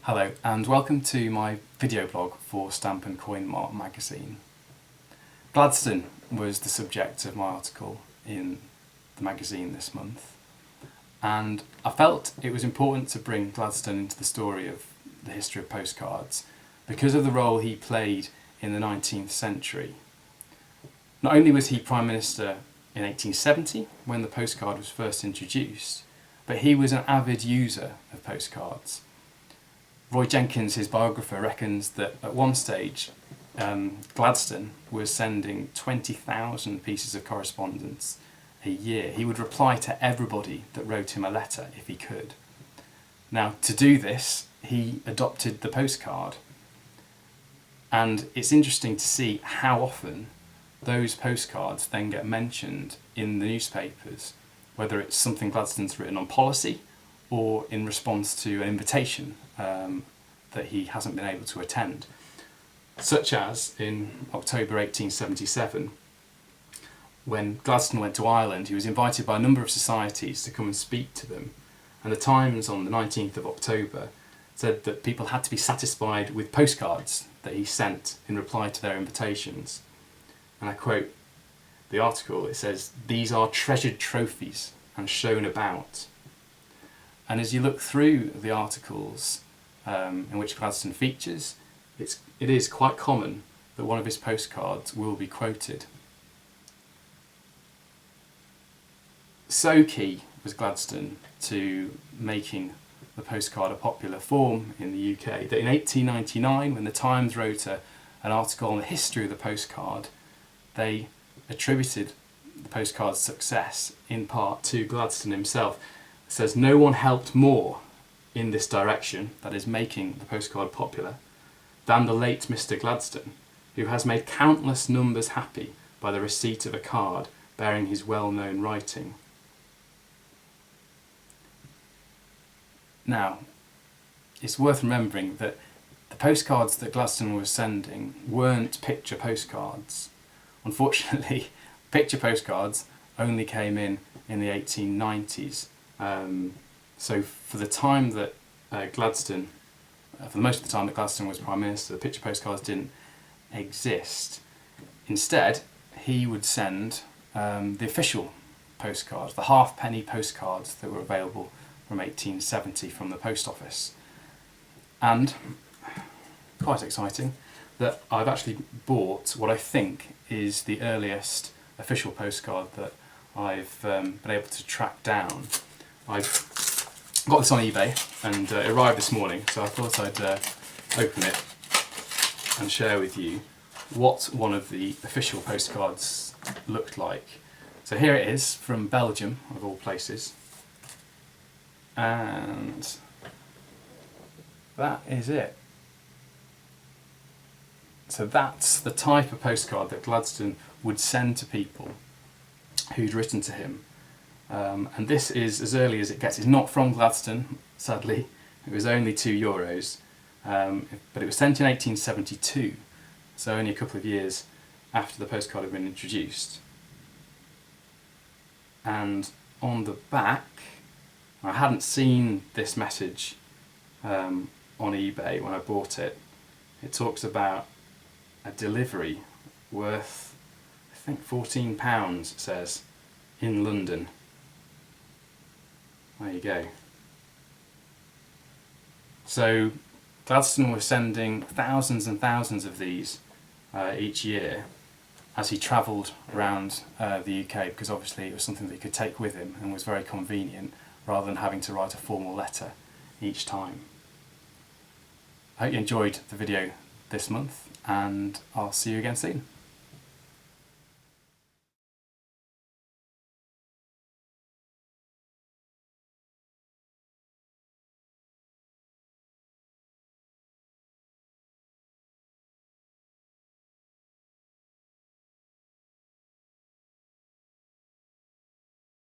Hello and welcome to my video blog for Stamp Coin Mart magazine. Gladstone was the subject of my article in the magazine this month, and I felt it was important to bring Gladstone into the story of the history of postcards because of the role he played in the 19th century. Not only was he Prime Minister in 1870 when the postcard was first introduced, but he was an avid user of postcards. Roy Jenkins, his biographer, reckons that at one stage Gladstone was sending 20,000 pieces of correspondence a year. He would reply to everybody that wrote him a letter if he could. Now, to do this, he adopted the postcard. And it's interesting to see how often those postcards then get mentioned in the newspapers, whether it's something Gladstone's written on policy or in response to an invitation that he hasn't been able to attend. Such as in October 1877, when Gladstone went to Ireland, he was invited by a number of societies to come and speak to them. And the Times on the 19th of October said that people had to be satisfied with postcards that he sent in reply to their invitations. And I quote the article, it says, "These are treasured trophies and shown about." And as you look through the articles in which Gladstone features, it is quite common that one of his postcards will be quoted. So key was Gladstone to making the postcard a popular form in the UK that in 1899, when the Times wrote an article on the history of the postcard, they attributed the postcard's success in part to Gladstone himself. It says, "No one helped more in this direction," that is making the postcard popular, "than the late Mr. Gladstone, who has made countless numbers happy by the receipt of a card bearing his well-known writing." Now, it's worth remembering that the postcards that Gladstone was sending weren't picture postcards. Unfortunately, picture postcards only came in the 1890s. So for the time that Gladstone, for most of the time that Gladstone was Prime Minister, the picture postcards didn't exist. Instead, he would send the official postcards, the halfpenny postcards that were available from 1870 from the post office. And, quite exciting, that I've actually bought what I think is the earliest official postcard that I've been able to track down. I got this on eBay and it arrived this morning, so I thought I'd open it and share with you what one of the official postcards looked like. So here it is from Belgium, of all places, and that is it. So that's the type of postcard that Gladstone would send to people who'd written to him. And this is as early as it gets. It's not from Gladstone, sadly. It was only €2, but it was sent in 1872, so only a couple of years after the postcard had been introduced. And on the back, I hadn't seen this message on eBay when I bought it. It talks about a delivery worth, I think, £14, it says, in London. There you go. So Gladstone was sending thousands and thousands of these each year as he travelled around the UK, because obviously it was something that he could take with him and was very convenient rather than having to write a formal letter each time. I hope you enjoyed the video this month, and I'll see you again soon.